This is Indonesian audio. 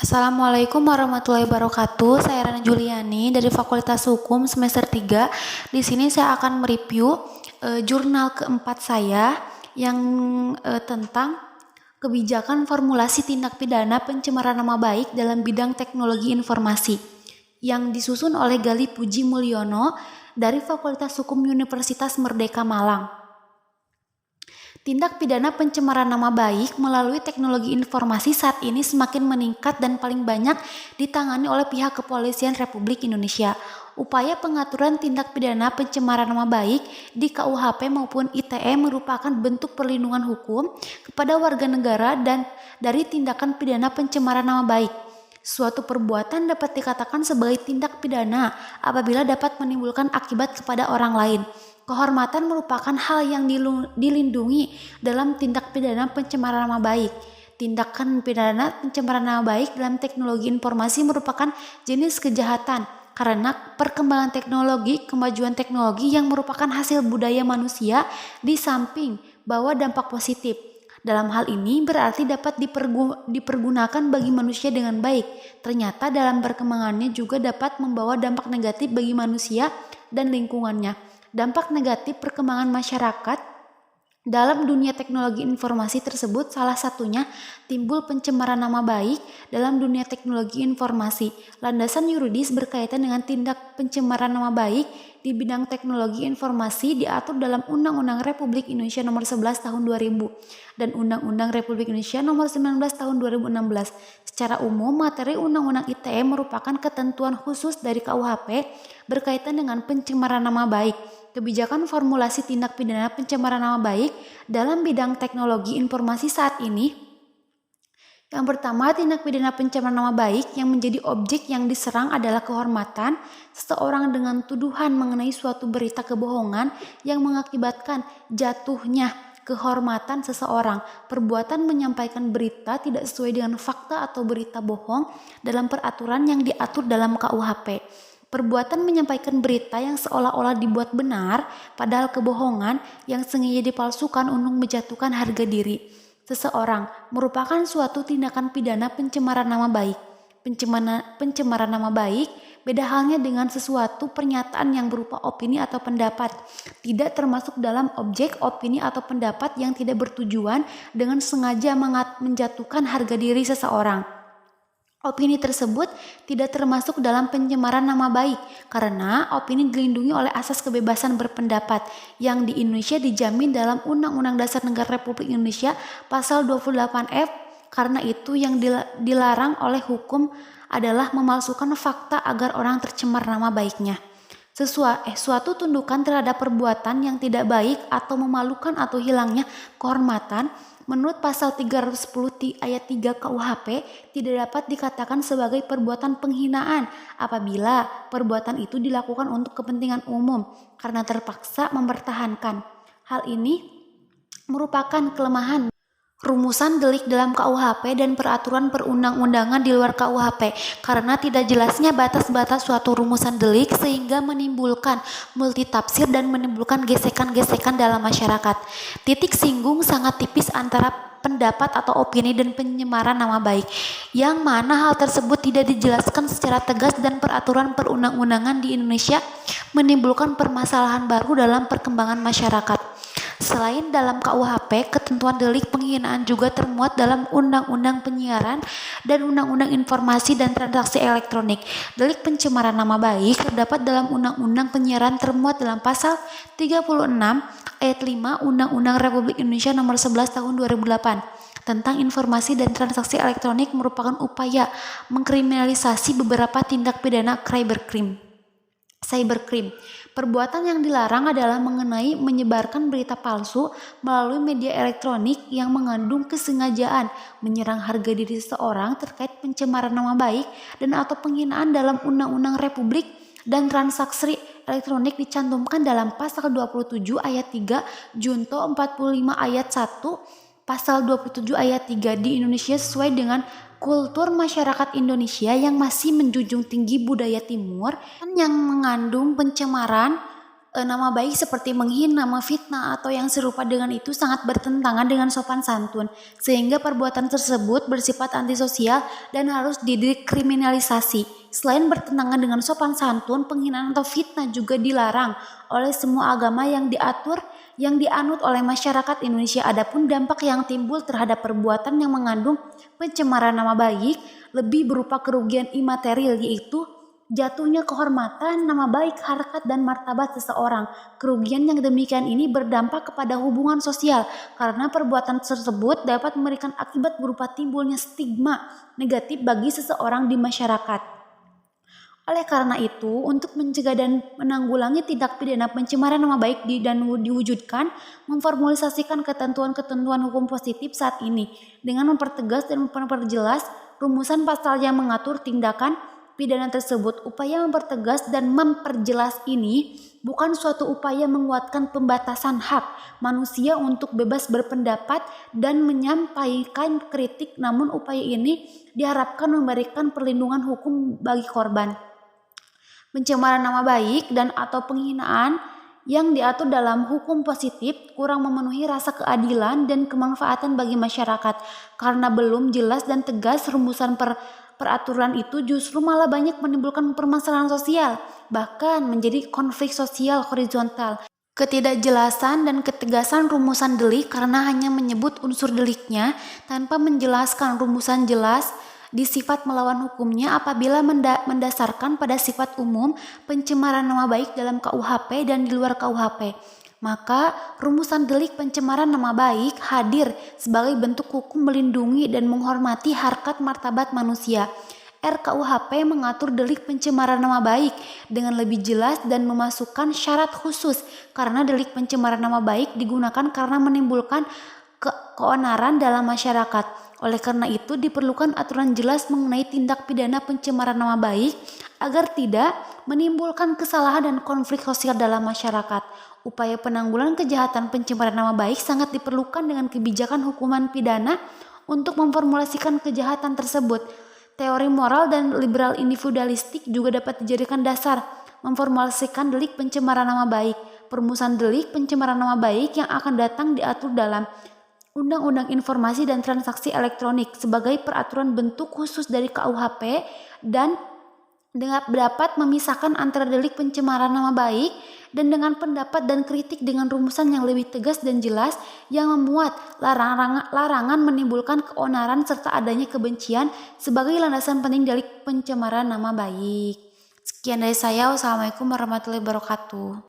Assalamualaikum warahmatullahi wabarakatuh. Saya Rana Juliani dari Fakultas Hukum semester 3. Di sini saya akan mereview jurnal keempat saya yang tentang kebijakan formulasi tindak pidana pencemaran nama baik dalam bidang teknologi informasi yang disusun oleh Gali Puji Mulyono dari Fakultas Hukum Universitas Merdeka Malang. Tindak pidana pencemaran nama baik melalui teknologi informasi saat ini semakin meningkat dan paling banyak ditangani oleh pihak Kepolisian Republik Indonesia. Upaya pengaturan tindak pidana pencemaran nama baik di KUHP maupun ITE merupakan bentuk perlindungan hukum kepada warga negara dan dari tindakan pidana pencemaran nama baik. Suatu perbuatan dapat dikatakan sebagai tindak pidana apabila dapat menimbulkan akibat kepada orang lain. Kehormatan merupakan hal yang dilindungi dalam tindak pidana pencemaran nama baik. Tindakan pidana pencemaran nama baik dalam teknologi informasi merupakan jenis kejahatan karena perkembangan teknologi, kemajuan teknologi yang merupakan hasil budaya manusia di samping bawa dampak positif. Dalam hal ini berarti dapat dipergunakan bagi manusia dengan baik. Ternyata dalam perkembangannya juga dapat membawa dampak negatif bagi manusia dan lingkungannya. Dampak negatif perkembangan masyarakat dalam dunia teknologi informasi tersebut salah satunya timbul pencemaran nama baik dalam dunia teknologi informasi. Landasan yuridis berkaitan dengan tindak pencemaran nama baik di bidang teknologi informasi diatur dalam Undang-Undang Republik Indonesia Nomor 11 Tahun 2000 dan Undang-Undang Republik Indonesia Nomor 19 Tahun 2016. Secara umum, materi Undang-Undang ITE merupakan ketentuan khusus dari KUHP berkaitan dengan pencemaran nama baik. Kebijakan formulasi tindak pidana pencemaran nama baik dalam bidang teknologi informasi saat ini. Yang pertama, tindak pidana pencemaran nama baik yang menjadi objek yang diserang adalah kehormatan seseorang dengan tuduhan mengenai suatu berita kebohongan yang mengakibatkan jatuhnya kehormatan seseorang. Perbuatan menyampaikan berita tidak sesuai dengan fakta atau berita bohong dalam peraturan yang diatur dalam KUHP. Perbuatan menyampaikan berita yang seolah-olah dibuat benar, padahal kebohongan yang sengaja dipalsukan untuk menjatuhkan harga diri seseorang merupakan suatu tindakan pidana pencemaran nama baik. Pencemaran nama baik beda halnya dengan sesuatu pernyataan yang berupa opini atau pendapat, tidak termasuk dalam objek opini atau pendapat yang tidak bertujuan dengan sengaja menjatuhkan harga diri seseorang. Opini tersebut tidak termasuk dalam pencemaran nama baik karena opini dilindungi oleh asas kebebasan berpendapat yang di Indonesia dijamin dalam Undang-Undang Dasar Negara Republik Indonesia Pasal 28F. Karena itu yang dilarang oleh hukum adalah memalsukan fakta agar orang tercemar nama baiknya. Suatu tundukan terhadap perbuatan yang tidak baik atau memalukan atau hilangnya kehormatan menurut pasal 310 ayat 3 KUHP tidak dapat dikatakan sebagai perbuatan penghinaan apabila perbuatan itu dilakukan untuk kepentingan umum karena terpaksa mempertahankan. Hal ini merupakan kelemahan rumusan delik dalam KUHP dan peraturan perundang-undangan di luar KUHP karena tidak jelasnya batas-batas suatu rumusan delik sehingga menimbulkan multitafsir dan menimbulkan gesekan-gesekan dalam masyarakat. Titik singgung sangat tipis antara pendapat atau opini dan pencemaran nama baik, yang mana hal tersebut tidak dijelaskan secara tegas dan peraturan perundang-undangan di Indonesia menimbulkan permasalahan baru dalam perkembangan masyarakat. Selain dalam KUHP, ketentuan delik penghinaan juga termuat dalam Undang-Undang Penyiaran dan Undang-Undang Informasi dan Transaksi Elektronik. Delik pencemaran nama baik terdapat dalam Undang-Undang Penyiaran termuat dalam Pasal 36 ayat 5 Undang-Undang Republik Indonesia Nomor 11 Tahun 2008 tentang informasi dan transaksi elektronik merupakan upaya mengkriminalisasi beberapa tindak pidana cybercrime. Perbuatan yang dilarang adalah mengenai menyebarkan berita palsu melalui media elektronik yang mengandung kesengajaan menyerang harga diri seseorang terkait pencemaran nama baik dan atau penghinaan dalam Undang-Undang Republik dan Transaksi Elektronik dicantumkan dalam Pasal 27 ayat 3 Junto 45 ayat 1 Pasal 27 ayat 3 di Indonesia sesuai dengan kultur masyarakat Indonesia yang masih menjunjung tinggi budaya timur yang mengandung pencemaran nama baik seperti menghina, memfitnah, atau yang serupa dengan itu sangat bertentangan dengan sopan santun, sehingga perbuatan tersebut bersifat antisosial dan harus dikriminalisasi. Selain bertentangan dengan sopan santun, penghinaan atau fitnah juga dilarang oleh semua agama yang dianut oleh masyarakat Indonesia. Adapun dampak yang timbul terhadap perbuatan yang mengandung pencemaran nama baik lebih berupa kerugian imaterial, yaitu jatuhnya kehormatan, nama baik, harkat, dan martabat seseorang. Kerugian yang demikian ini berdampak kepada hubungan sosial karena perbuatan tersebut dapat memberikan akibat berupa timbulnya stigma negatif bagi seseorang di masyarakat. Oleh karena itu, untuk mencegah dan menanggulangi tindak pidana pencemaran nama baik dan diwujudkan, memformalisasikan ketentuan-ketentuan hukum positif saat ini dengan mempertegas dan memperjelas rumusan pasal yang mengatur tindakan pidana tersebut. Upaya mempertegas dan memperjelas ini bukan suatu upaya menguatkan pembatasan hak manusia untuk bebas berpendapat dan menyampaikan kritik, namun upaya ini diharapkan memberikan perlindungan hukum bagi korban pencemaran nama baik dan atau penghinaan yang diatur dalam hukum positif kurang memenuhi rasa keadilan dan kemanfaatan bagi masyarakat karena belum jelas dan tegas rumusan peraturan itu justru malah banyak menimbulkan permasalahan sosial, bahkan menjadi konflik sosial horizontal. Ketidakjelasan dan ketegasan rumusan delik karena hanya menyebut unsur deliknya tanpa menjelaskan rumusan jelas di sifat melawan hukumnya apabila mendasarkan pada sifat umum pencemaran nama baik dalam KUHP dan di luar KUHP. Maka rumusan delik pencemaran nama baik hadir sebagai bentuk hukum melindungi dan menghormati harkat martabat manusia. RKUHP mengatur delik pencemaran nama baik dengan lebih jelas dan memasukkan syarat khusus karena delik pencemaran nama baik digunakan karena menimbulkan keonaran dalam masyarakat. Oleh karena itu diperlukan aturan jelas mengenai tindak pidana pencemaran nama baik agar tidak menimbulkan kesalahan dan konflik sosial dalam masyarakat. Upaya penanggulangan kejahatan pencemaran nama baik sangat diperlukan dengan kebijakan hukuman pidana untuk memformulasikan kejahatan tersebut. Teori moral dan liberal individualistik juga dapat dijadikan dasar memformulasikan delik pencemaran nama baik. Perumusan delik pencemaran nama baik yang akan datang diatur dalam Undang-Undang Informasi dan Transaksi Elektronik sebagai peraturan bentuk khusus dari KUHP dan dapat memisahkan antara delik pencemaran nama baik dan dengan pendapat dan kritik dengan rumusan yang lebih tegas dan jelas yang memuat larangan menimbulkan keonaran serta adanya kebencian sebagai landasan penting delik pencemaran nama baik. Sekian dari saya. Wassalamualaikum warahmatullahi wabarakatuh.